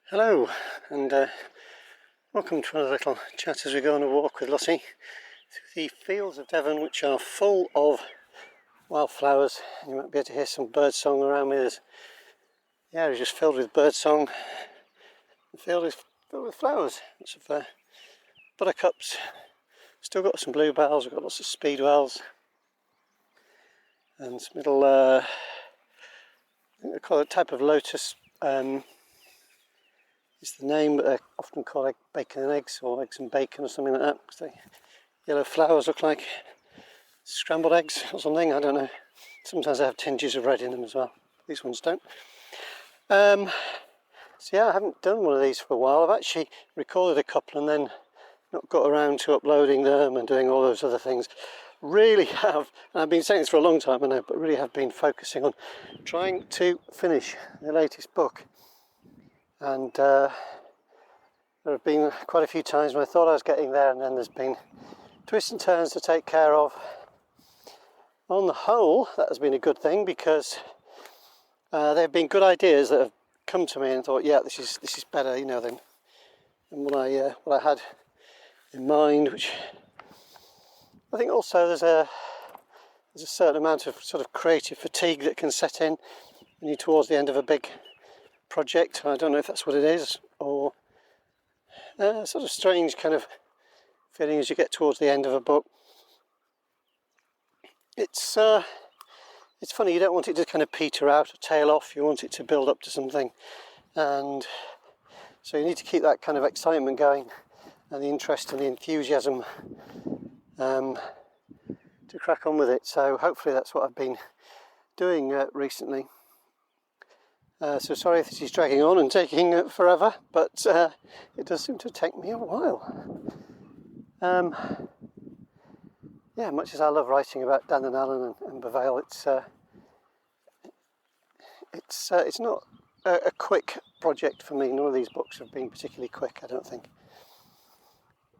Hello, and welcome to another little chat as we go on a walk with Lottie through the fields of Devon, which are full of wildflowers. You might be able to hear some bird song around me. The area is just filled with bird song. The field is filled with flowers. Lots of buttercups. Still got some bluebells. We've got lots of speedwells and some little, I think they call it a type of lotus. Is the name, but they're often called bacon and eggs, or eggs and bacon, or something like that, because the yellow flowers look like scrambled eggs or something. I don't know. Sometimes they have tinges of red in them as well. These ones don't. So yeah, I haven't done one of these for a while. I've actually recorded a couple and then not got around to uploading them and doing all those other things. Really have, and I've been saying this for a long time, I know, but really have been focusing on trying to finish the latest book. And there have been quite a few times when I thought I was getting there, and then there's been twists and turns to take care of. On the whole, that has been a good thing, because there have been good ideas that have come to me and thought, yeah, this is better, you know, than what I had in mind. Which I think also there's a certain amount of sort of creative fatigue that can set in when you're towards the end of a big project. I don't know if that's what it is, or sort of strange kind of feeling as you get towards the end of a book. It's funny, you don't want it to kind of peter out or tail off. You want it to build up to something, and so you need to keep that kind of excitement going and the interest and the enthusiasm to crack on with it. So hopefully that's what I've been doing recently. So sorry if this is dragging on and taking forever, but it does seem to take me a while. Yeah, much as I love writing about Dan and Alan and Bevale, it's not a quick project for me. None of these books have been particularly quick, I don't think.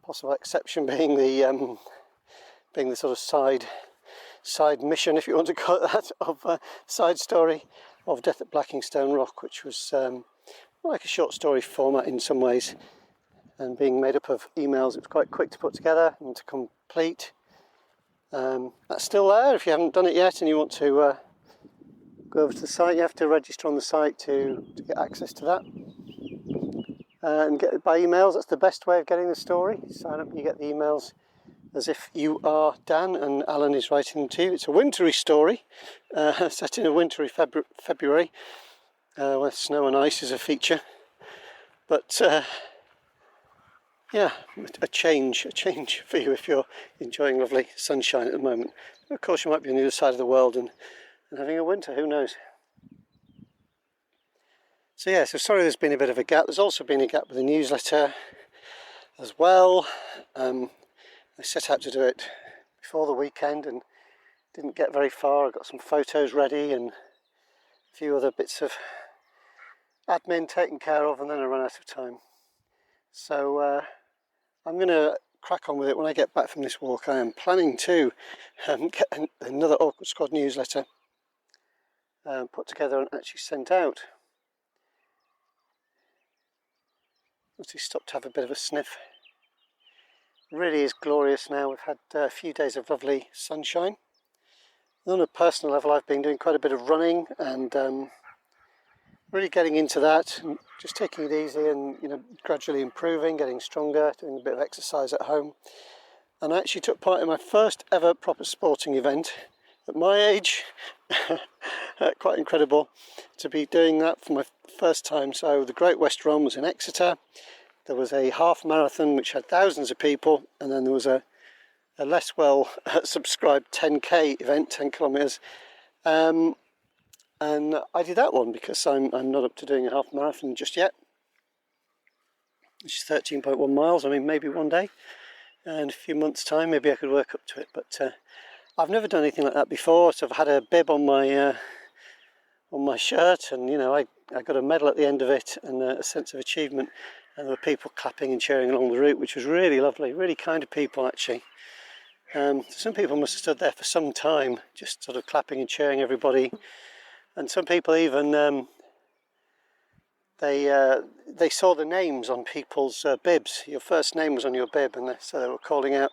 Possible exception being the sort of side mission, if you want to call it that, of side story of Death at Blackingstone Rock, which was like a short story format in some ways, and being made up of emails. It was quite quick to put together and to complete. That's still there. If you haven't done it yet and you want to go over to the site, you have to register on the site to get access to that, and get it by emails. That's the best way of getting the story. Sign up and you get the emails as if you are Dan and Alan is writing them to you. It's a wintry story, set in a wintry February, where snow and ice is a feature. But yeah, a change for you if you're enjoying lovely sunshine at the moment. Of course, you might be on the other side of the world and having a winter, who knows. So yeah, so sorry there's been a bit of a gap. There's also been a gap with the newsletter as well. I set out to do it before the weekend and didn't get very far. I got some photos ready and a few other bits of admin taken care of, and then I ran out of time. So I'm going to crack on with it when I get back from this walk. I am planning to get another Awkward Squad newsletter put together and actually sent out. He stopped to have a bit of a sniff. It really is glorious now. We've had a few days of lovely sunshine. On a personal level, I've been doing quite a bit of running and really getting into that, and just taking it easy and, you know, gradually improving, getting stronger, doing a bit of exercise at home. And I actually took part in my first ever proper sporting event at my age. Quite incredible to be doing that for my first time. So the Great West Run was in Exeter. There was a half marathon which had thousands of people, and then there was a less well subscribed 10k event, 10 kilometres. And I did that one because I'm not up to doing a half marathon just yet, which is 13.1 miles. I mean, maybe one day, in a few months' time, maybe I could work up to it. But I've never done anything like that before. So I've had a bib on my shirt, and you know, I got a medal at the end of it and a sense of achievement. And there were people clapping and cheering along the route, which was really lovely, really kind of people actually. Some people must have stood there for some time, just sort of clapping and cheering everybody. And some people even they saw the names on people's bibs. Your first name was on your bib, and so they were calling out,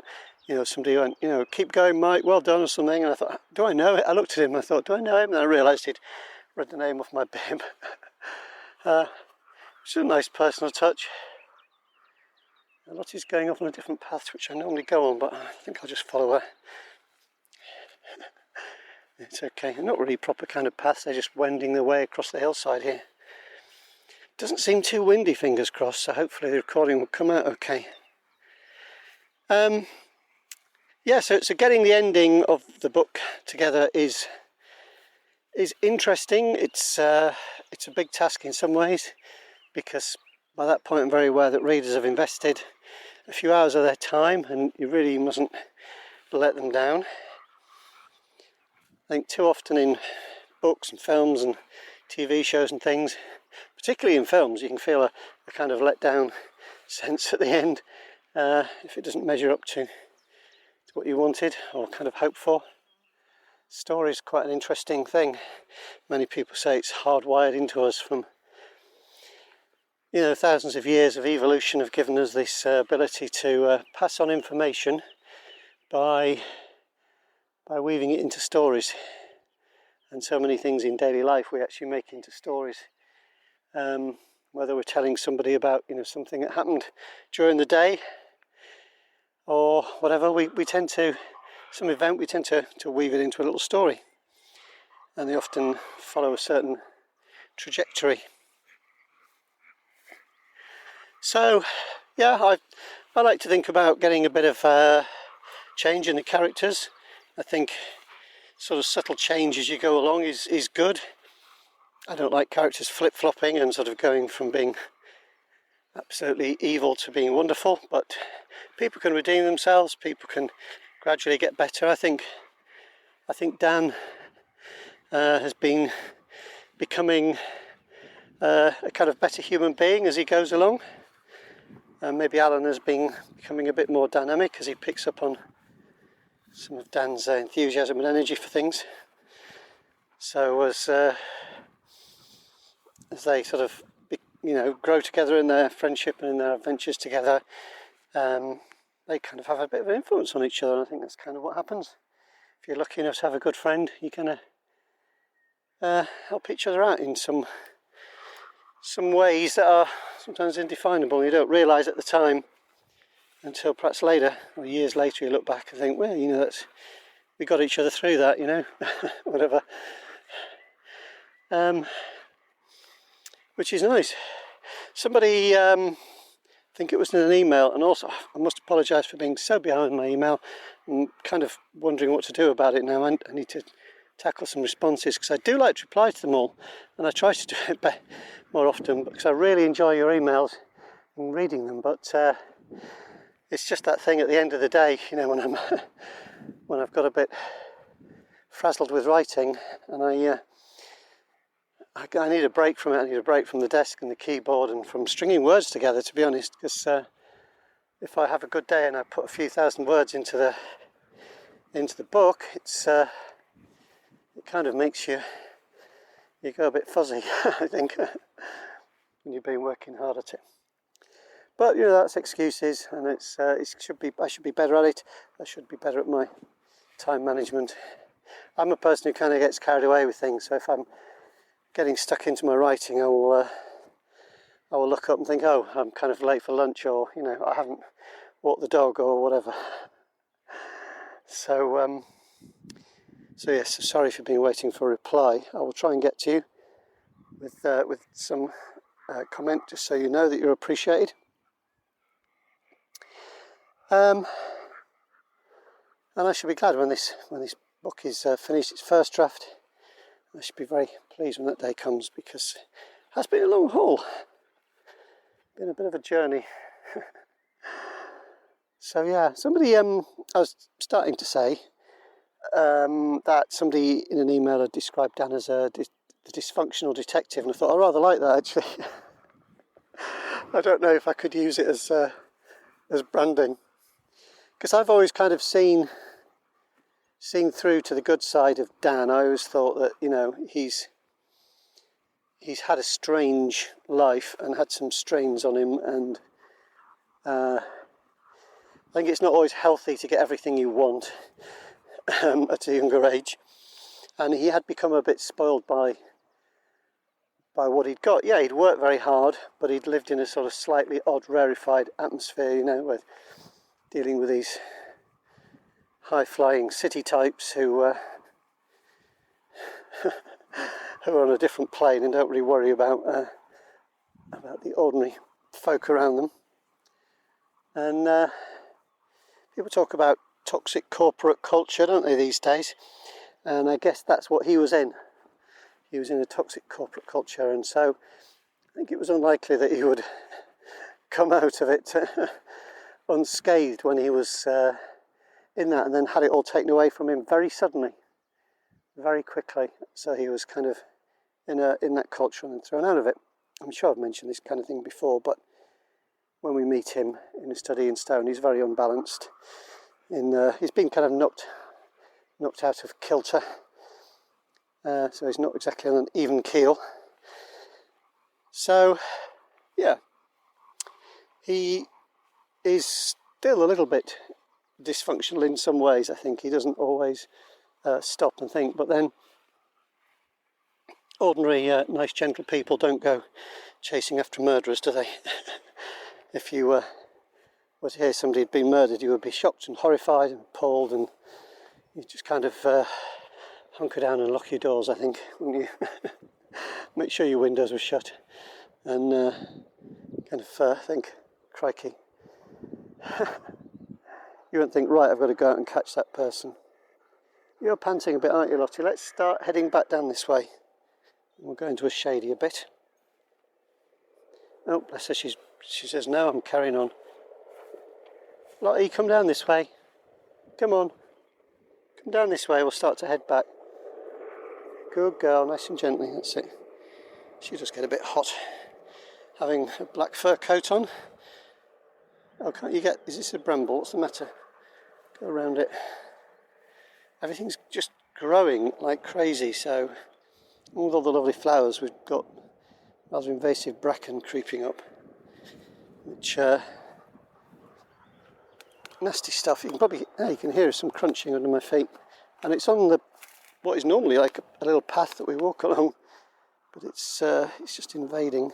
somebody went, keep going, Mike, well done, or something. And I thought, do I know it? I looked at him and I thought, do I know him? And I realised he'd read the name off my bib. Which is a nice personal touch. Lottie's going off on a different path, which I normally go on, but I think I'll just follow her. It's okay. They're not really proper kind of paths, they're just wending their way across the hillside here. Doesn't seem too windy, fingers crossed, so hopefully the recording will come out okay. Yeah, so getting the ending of the book together is interesting. It's a big task in some ways, because by that point I'm very aware that readers have invested a few hours of their time, and you really mustn't let them down. I think too often in books and films and TV shows and things, particularly in films, you can feel a kind of let down sense at the end if it doesn't measure up to what you wanted or kind of hoped for. Story is quite an interesting thing. Many people say it's hardwired into us from thousands of years of evolution have given us this ability to pass on information by weaving it into stories. And so many things in daily life we actually make into stories. Whether we're telling somebody about something that happened during the day or whatever, we tend to weave it into a little story, and they often follow a certain trajectory. So yeah, I like to think about getting a bit of change in the characters. I think sort of subtle change as you go along is good. I don't like characters flip-flopping and sort of going from being absolutely evil to being wonderful, but people can redeem themselves, people can gradually get better. I think Dan has been becoming a kind of better human being as he goes along. Maybe Alan has been becoming a bit more dynamic as he picks up on some of Dan's enthusiasm and energy for things. So as they sort of grow together in their friendship and in their adventures together, they kind of have a bit of an influence on each other, and I think that's kind of what happens. If you're lucky enough to have a good friend, you kind of help each other out in some ways that are sometimes indefinable. You don't realise at the time until perhaps later, or years later, you look back and think, well, we got each other through that, whatever. Which is nice. Somebody, I think it was in an email, and also I must apologise for being so behind my email. I'm kind of wondering what to do about it now. I need to tackle some responses, because I do like to reply to them all, and I try to do it more often because I really enjoy your emails and reading them, but it's just that thing at the end of the day, when I've got a bit frazzled with writing, and I need a break from it. I need a break from the desk and the keyboard and from stringing words together, to be honest, because if I have a good day and I put a few thousand words into the book, it kind of makes you go a bit fuzzy, I think, when you've been working hard at it. But that's excuses, and I should be better at it. I should be better at my time management. I'm a person who kind of gets carried away with things, so if I'm getting stuck into my writing, I will look up and think, oh, I'm kind of late for lunch, or I haven't walked the dog, or whatever. So yes, sorry for being waiting for a reply. I will try and get to you with some comment, just so you know that you're appreciated. And I should be glad when this book is finished its first draft. I should be very pleased when that day comes, because it has been a long haul. Been a bit of a journey. So yeah, somebody I was starting to say that somebody in an email had described Dan as the dysfunctional detective, and I thought I rather like that, actually. I don't know if I could use it as branding, because I've always kind of seen through to the good side of Dan. I always thought that he's he's had a strange life and had some strains on him, and I think it's not always healthy to get everything you want at a younger age, and he had become a bit spoiled by what he'd got. Yeah, he'd worked very hard, but he'd lived in a sort of slightly odd, rarefied atmosphere, you know, with dealing with these high-flying city types who who are on a different plane and don't really worry about the ordinary folk around them. And people talk about toxic corporate culture, don't they, these days? And I guess that's what he was in. He was in a toxic corporate culture, and so I think it was unlikely that he would come out of it unscathed when he was in that, and then had it all taken away from him very suddenly, very quickly. So he was kind of in that culture and then thrown out of it. I'm sure I've mentioned this kind of thing before, but when we meet him in a study in Stone, he's very unbalanced. He's been kind of knocked out of kilter. So he's not exactly on an even keel. So, yeah, he is still a little bit dysfunctional in some ways, I think. He doesn't always stop and think, but then ordinary, nice, gentle people don't go chasing after murderers, do they? If you were to hear somebody had been murdered, you would be shocked and horrified and appalled, and you just kind of hunker down and lock your doors, I think, wouldn't you? Make sure your windows were shut, and kind of think, crikey. You wouldn't think, right, I've got to go out and catch that person. You're panting a bit, aren't you, Lottie? Let's start heading back down this way. We'll go into a shadier bit. Oh, bless her, she says, no, I'm carrying on. Lottie, come down this way. Come on. Come down this way, we'll start to head back. Good girl, nice and gently, that's it. She does get a bit hot having a black fur coat on. Oh, can't you get, is this a bramble? What's the matter? Go around it. Everything's just growing like crazy, so with all the lovely flowers, we've got rather invasive bracken creeping up, which nasty stuff. You can hear some crunching under my feet, and it's on what is normally like a little path that we walk along, but it's just invading.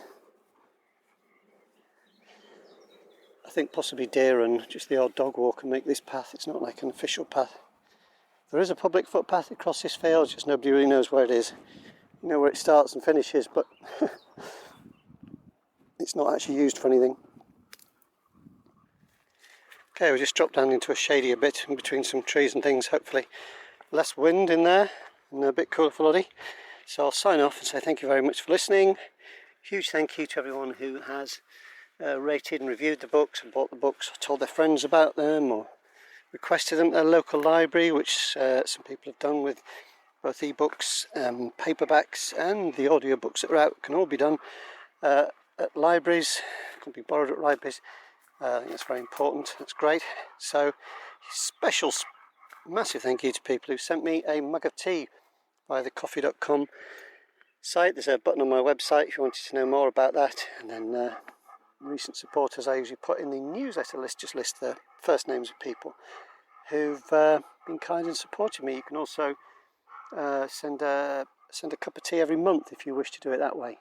I think possibly deer and just the odd dog walk and make this path. It's not like an official path. There is a public footpath across this field, just nobody really knows where it is. You know where it starts and finishes, but it's not actually used for anything. Okay, we just dropped down into a shadier bit in between some trees and things, hopefully less wind in there and a bit cooler for Lottie. So I'll sign off and say thank you very much for listening. Huge thank you to everyone who has rated and reviewed the books and bought the books, or told their friends about them, or requested them at their local library, which some people have done with both ebooks, paperbacks, and the audiobooks that are out. Can all be done at libraries, can be borrowed at libraries. I think that's very important. That's great. So special massive thank you to people who sent me a mug of tea via the coffee.com site. There's a button on my website if you wanted to know more about that, and then recent supporters I usually put in the newsletter list, just list the first names of people who've been kind and supported me. You can also send a cup of tea every month if you wish to do it that way,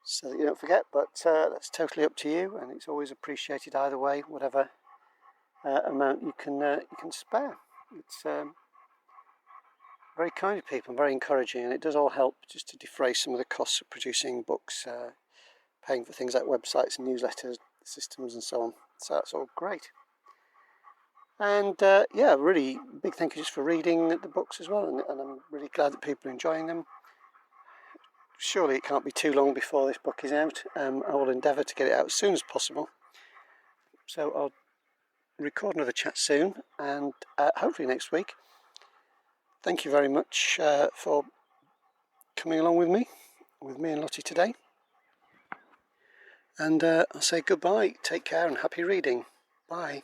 so that you don't forget, but that's totally up to you, and it's always appreciated either way, whatever amount you can spare. It's very kind of people and very encouraging, and it does all help just to defray some of the costs of producing books, paying for things like websites and newsletters, systems and so on. So that's all great. And yeah, really big thank you just for reading the books as well, and I'm really glad that people are enjoying them. Surely it can't be too long before this book is out. I will endeavour to get it out as soon as possible. So I'll record another chat soon, and hopefully next week. Thank you very much for coming along with me and Lottie today. And I'll say goodbye, take care and happy reading. Bye.